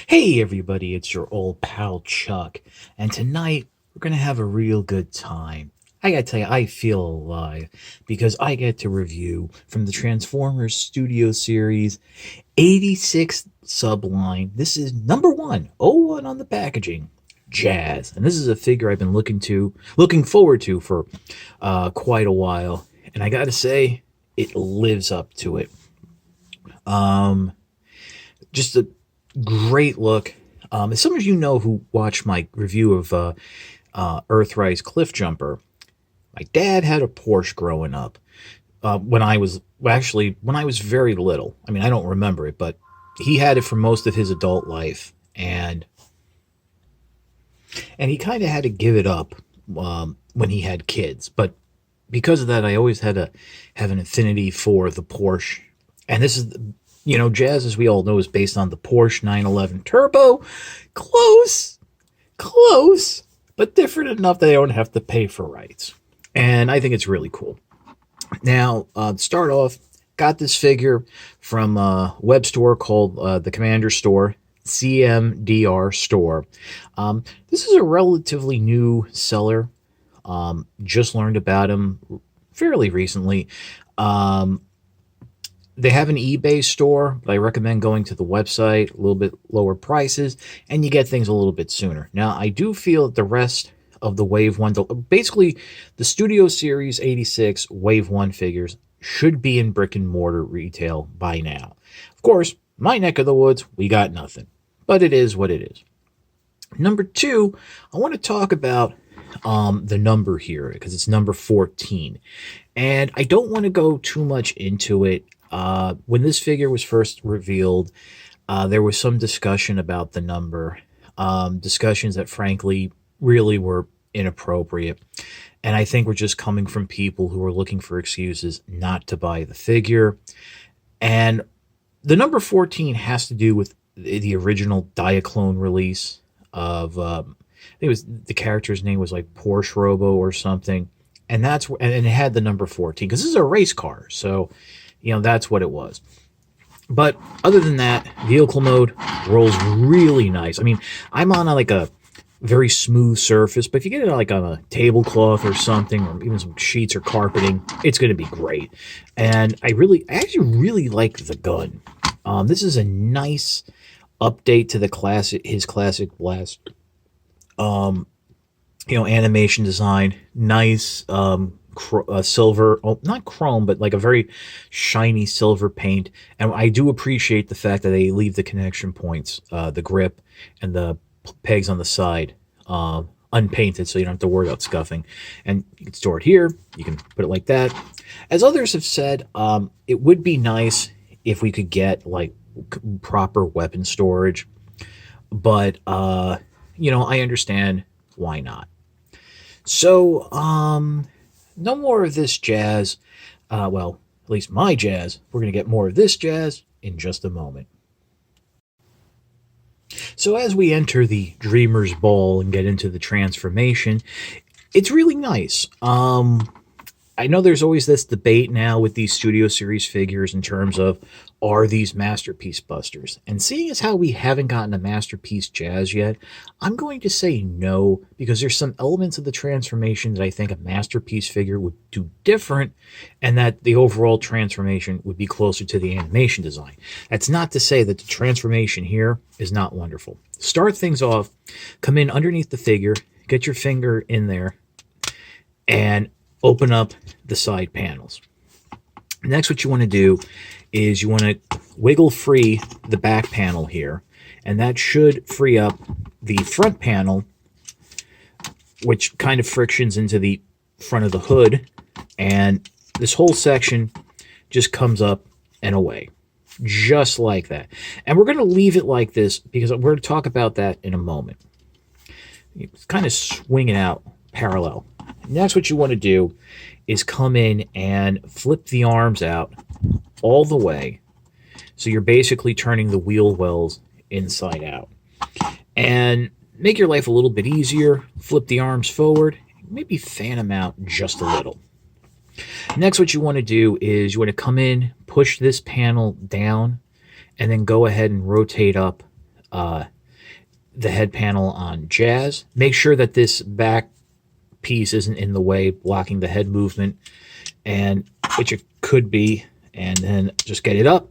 Hey everybody, it's your old pal Chuck, and tonight we're gonna have a real good time. I gotta tell you, I feel alive because I get to review from the Transformers Studio Series 86 Subline. This is number one, oh 01 on the packaging, Jazz, and this is a figure I've been looking forward to for quite a while, and I gotta say, it lives up to it. Just a great look. As some of you know who watched my review of Earthrise Cliff Jumper, my dad had a Porsche growing up. When I was when I was very little. I mean, I don't remember it, but he had it for most of his adult life, and he kind of had to give it up when he had kids. But because of that, I always had to have an affinity for the Porsche. And this is, Jazz, as we all know, is based on the Porsche 911 Turbo. Close, close, but different enough that they don't have to pay for rights. And I think it's really cool. Now, to start off, got this figure from a web store called the Commander Store, CMDR Store. This is a relatively new seller. Just learned about him fairly recently. They have an eBay store, but I recommend going to the website, a little bit lower prices, and you get things a little bit sooner. Now, I do feel that the rest of the Wave 1, basically the Studio Series 86 Wave 1 figures should be in brick and mortar retail by now. Of course, my neck of the woods, we got nothing, but it is what it is. Number two, I want to talk about the number here because it's number 14. And I don't want to go too much into it. When this figure was first revealed, there was some discussion about the number, discussions that frankly really were inappropriate. And I think we're just coming from people who are looking for excuses not to buy the figure. And the number 14 has to do with the original Diaclone release of, I think it was, the character's name was like Porsche Robo or something. And and it had the number 14 because this is a race car. So, that's what it was. But other than that, vehicle mode rolls really nice. I mean, I'm on a very smooth surface, but if you get it on a tablecloth or something, or even some sheets or carpeting, it's going to be great. And I actually really like the gun. This is a nice update to his classic blast. Animation design, nice, silver, not chrome, but like a very shiny silver paint. And I do appreciate the fact that they leave the connection points, the grip and the pegs on the side, unpainted, so you don't have to worry about scuffing. And you can store it here. You can put it like that. As others have said, it would be nice if we could get proper weapon storage, but I understand why not. So, no more of this jazz. Well, at least my jazz. We're going to get more of this jazz in just a moment. So as we enter the Dreamer's Ball and get into the transformation, it's really nice. I know there's always this debate now with these Studio Series figures in terms of, are these Masterpiece Busters? And seeing as how we haven't gotten a Masterpiece Jazz yet, I'm going to say no, because there's some elements of the transformation that I think a Masterpiece figure would do different, and that the overall transformation would be closer to the animation design. That's not to say that the transformation here is not wonderful. Start things off, come in underneath the figure, get your finger in there, and open up the side panels. Next, what you want to do is you want to wiggle free the back panel here, and that should free up the front panel, which kind of frictions into the front of the hood, and this whole section just comes up and away, just like that. And we're going to leave it like this because we're going to talk about that in a moment. You kind of swing it out parallel. Next, what you want to do is come in and flip the arms out all the way. So you're basically turning the wheel wells inside out. And make your life a little bit easier. Flip the arms forward. Maybe fan them out just a little. Next, what you want to do is you want to come in, push this panel down, and then go ahead and rotate up the head panel on Jazz. Make sure that this back piece isn't in the way, blocking the head movement, and which it could be, and then just get it up.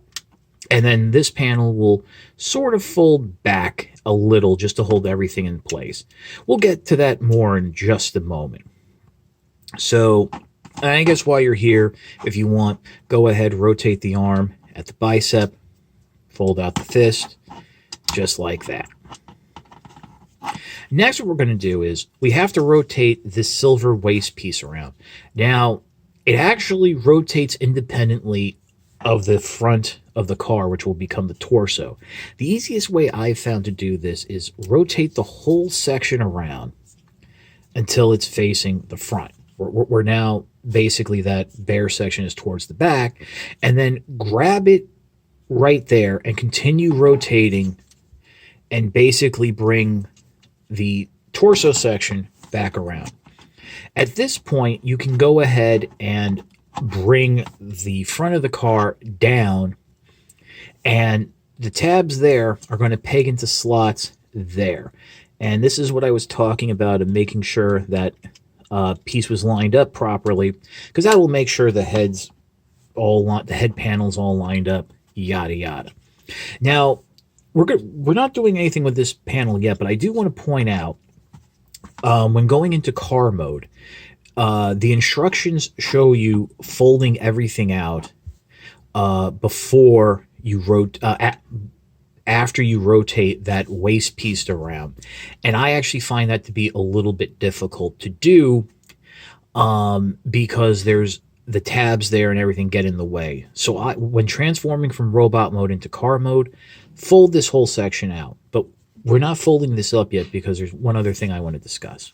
And then this panel will sort of fold back a little just to hold everything in place. We'll get to that more in just a moment. So I guess while you're here, if you want, go ahead, rotate the arm at the bicep, fold out the fist, just like that. Next, what we're going to do is we have to rotate this silver waist piece around. Now, it actually rotates independently of the front of the car, which will become the torso. The easiest way I've found to do this is rotate the whole section around until it's facing the front. We're now basically that bare section is towards the back, and then grab it right there and continue rotating and basically bring the torso section back around. At this point, you can go ahead and bring the front of the car down, and the tabs there are going to peg into slots there. And this is what I was talking about, and making sure that piece was lined up properly, because that will make sure the head panel's all lined up, yada yada. Now, we're not doing anything with this panel yet, but I do want to point out, when going into car mode, the instructions show you folding everything out before you after you rotate that waist piece around. And I actually find that to be a little bit difficult to do, because there's the tabs there and everything get in the way. So when transforming from robot mode into car mode, fold this whole section out. But we're not folding this up yet because there's one other thing I want to discuss.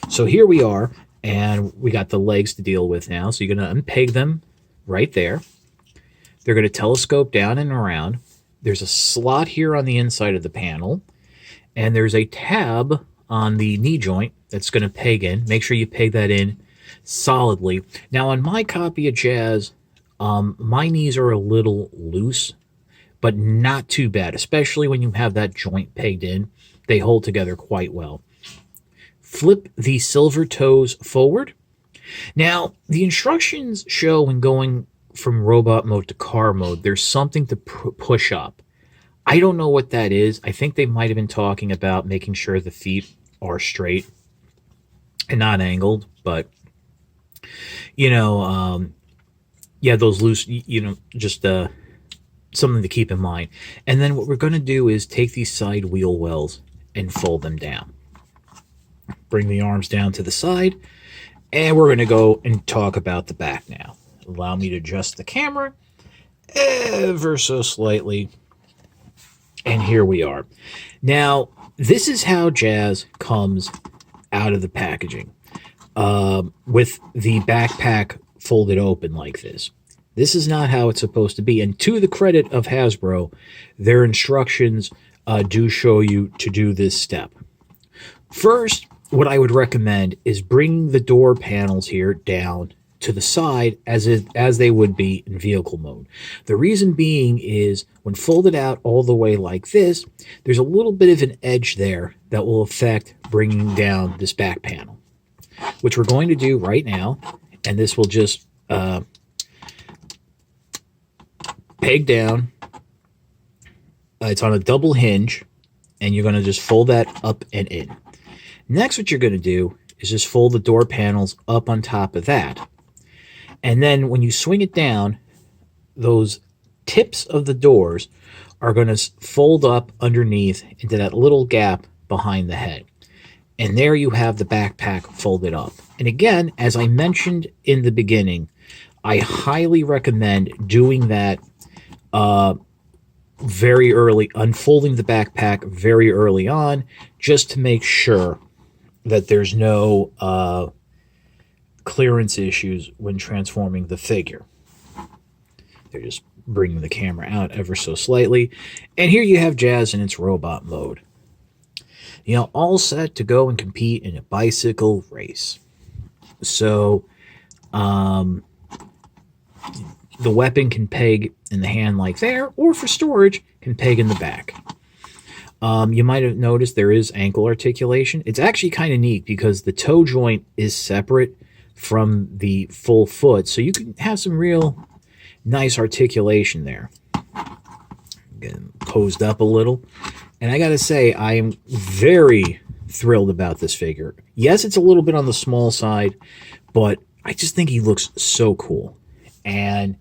So here we are, and we got the legs to deal with now. So you're going to unpeg them right there. They're going to telescope down and around. There's a slot here on the inside of the panel, and there's a tab on the knee joint that's going to peg in. Make sure you peg that in solidly. Now, on my copy of Jazz, my knees are a little loose, but not too bad, especially when you have that joint pegged in. They hold together quite well. Flip the silver toes forward. Now, the instructions show when going from robot mode to car mode, there's something to push up. I don't know what that is. I think they might have been talking about making sure the feet are straight and not angled, but yeah, those loose, just something to keep in mind. And then what we're going to do is take these side wheel wells and fold them down. Bring the arms down to the side, and we're going to go and talk about the back now. Allow me to adjust the camera ever so slightly. And here we are. Now, this is how Jazz comes out of the packaging, with the backpack folded open like this. This is not how it's supposed to be. And to the credit of Hasbro, their instructions do show you to do this step. First, what I would recommend is bringing the door panels here down to the side as they would be in vehicle mode. The reason being is when folded out all the way like this, there's a little bit of an edge there that will affect bringing down this back panel, which we're going to do right now. And this will just peg down. It's on a double hinge, and you're going to just fold that up and in. Next, what you're going to do is just fold the door panels up on top of that. And then when you swing it down, those tips of the doors are going to fold up underneath into that little gap behind the head. And there you have the backpack folded up. And again, as I mentioned in the beginning, I highly recommend doing that very early, unfolding the backpack very early on, just to make sure that there's no clearance issues when transforming the figure. They're just bringing the camera out ever so slightly. And here you have Jazz in its robot mode. All set to go and compete in a bicycle race. So, the weapon can peg in the hand like there, or for storage, can peg in the back. You might have noticed there is ankle articulation. It's actually kind of neat because the toe joint is separate from the full foot, so you can have some real nice articulation there. Getting posed up a little. And I gotta say, I am very thrilled about this figure. Yes, it's a little bit on the small side, but I just think he looks so cool. And,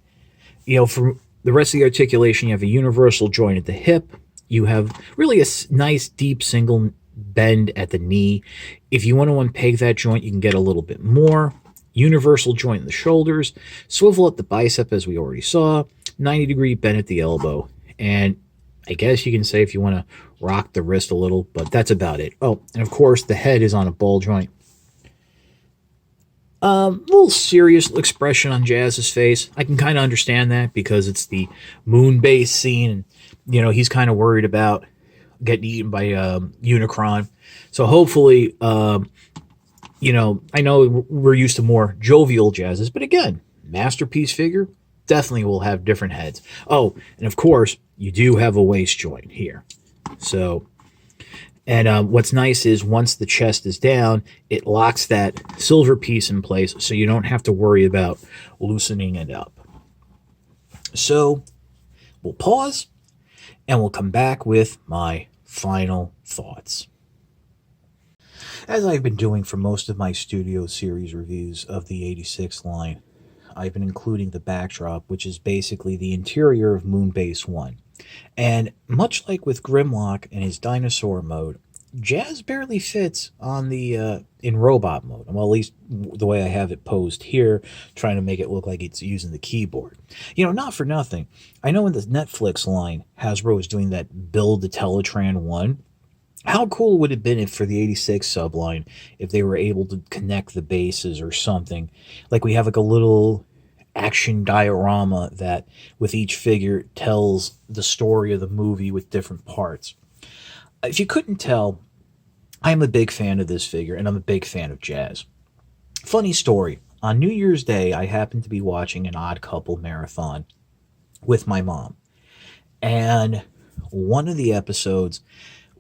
for the rest of the articulation, you have a universal joint at the hip. You have really a nice, deep single bend at the knee. If you want to unpeg that joint, you can get a little bit more. Universal joint in the shoulders, swivel at the bicep as we already saw, 90-degree bend at the elbow, and I guess you can say if you want to rock the wrist a little, but that's about it. Oh, and of course the head is on a ball joint. Little serious expression on Jazz's face. I can kind of understand that because it's the moon base scene, and he's kind of worried about getting eaten by Unicron. So hopefully, I know we're used to more jovial Jazzes, but again, masterpiece figure definitely will have different heads. Oh, and of course, you do have a waist joint here. So, and what's nice is once the chest is down, it locks that silver piece in place, so you don't have to worry about loosening it up. So, we'll pause, and we'll come back with my final thoughts. As I've been doing for most of my Studio Series reviews of the 86 line, I've been including the backdrop, which is basically the interior of Moonbase 1. And much like with Grimlock and his dinosaur mode, Jazz barely fits on the in robot mode. Well, at least the way I have it posed here, trying to make it look like it's using the keyboard. Not for nothing. I know in the Netflix line, Hasbro is doing that Build the Teletran 1. How cool would it have been if for the 86 subline, if they were able to connect the bases or something? Like we have like a little action diorama that with each figure tells the story of the movie with different parts. If you couldn't tell, I'm a big fan of this figure, and I'm a big fan of Jazz. Funny story. On New Year's Day, I happened to be watching an Odd Couple marathon with my mom. And one of the episodes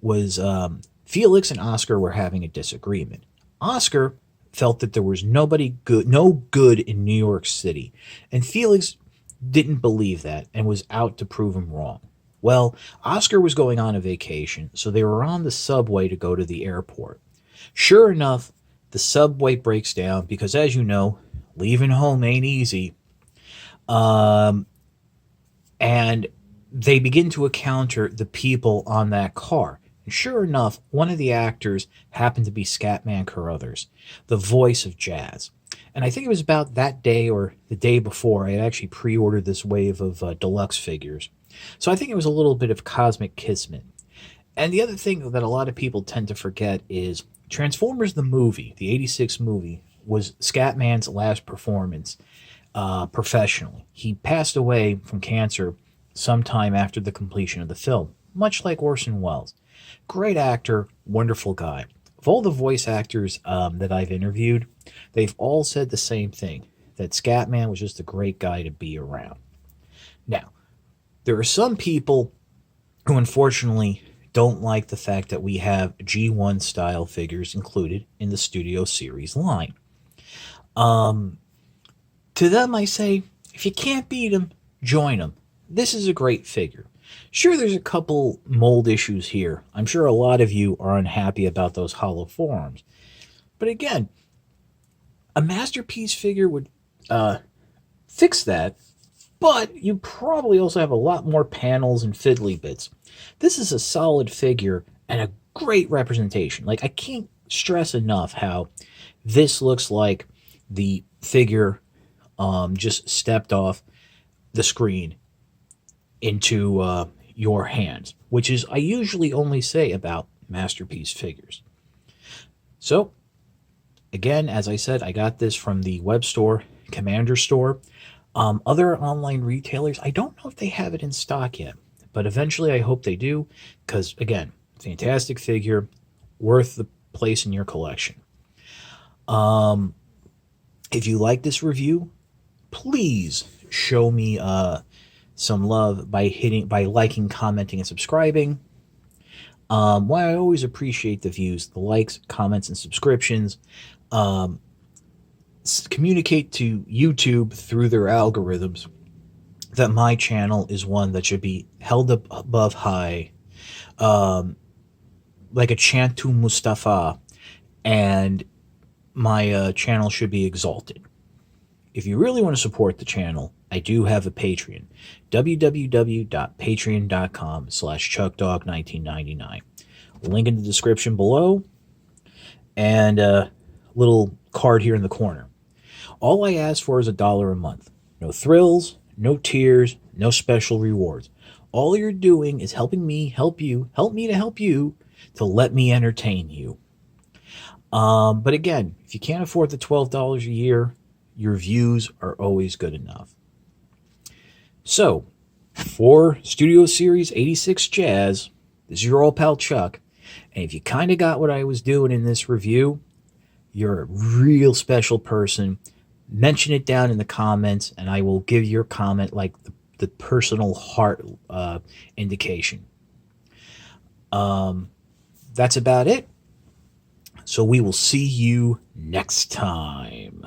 was Felix and Oscar were having a disagreement. Oscar felt that there was no good in New York City, and Felix didn't believe that and was out to prove him wrong. Well, Oscar was going on a vacation, so they were on the subway to go to the airport. Sure enough, the subway breaks down because, as you know, leaving home ain't easy. And they begin to encounter the people on that car. And sure enough, one of the actors happened to be Scatman Carruthers, the voice of Jazz. And I think it was about that day or the day before I had actually pre-ordered this wave of deluxe figures. So I think it was a little bit of cosmic kismet. And the other thing that a lot of people tend to forget is Transformers the movie, the 86 movie, was Scatman's last performance professionally. He passed away from cancer sometime after the completion of the film, much like Orson Welles. Great actor, wonderful guy. Of all the voice actors that I've interviewed, they've all said the same thing, that Scatman was just a great guy to be around. Now, there are some people who unfortunately don't like the fact that we have G1 style figures included in the Studio Series line. To them I say, if you can't beat them, join them. This is a great figure. Sure, there's a couple mold issues here. I'm sure a lot of you are unhappy about those hollow forearms. But again, a masterpiece figure would fix that, but you probably also have a lot more panels and fiddly bits. This is a solid figure and a great representation. Like, I can't stress enough how this looks like the figure just stepped off the screen into your hands, which is I usually only say about masterpiece figures. So, again, as I said, I got this from the web store, Commander Store. Other online retailers, I don't know if they have it in stock yet, but eventually I hope they do, because, again, fantastic figure, worth the place in your collection. If you like this review, please show me some love by liking, commenting, and subscribing. Why I always appreciate the views, the likes, comments, and subscriptions. Um, Communicate to YouTube through their algorithms that my channel is one that should be held up above high, um, like a chant to Mustafa, and my channel should be exalted. If you really want to support the channel, I do have a Patreon, www.patreon.com/chuckdog1999. Link in the description below, and a little card here in the corner. All I ask for is $1 a month. No thrills, no tears, no special rewards. All you're doing is helping me help you, help me to help you, to let me entertain you. But again, if you can't afford the $12 a year, your views are always good enough. So, for Studio Series 86 Jazz, this is your old pal Chuck. And if you kind of got what I was doing in this review, you're a real special person. Mention it down in the comments, and I will give your comment like the personal heart indication. That's about it. So we will see you next time.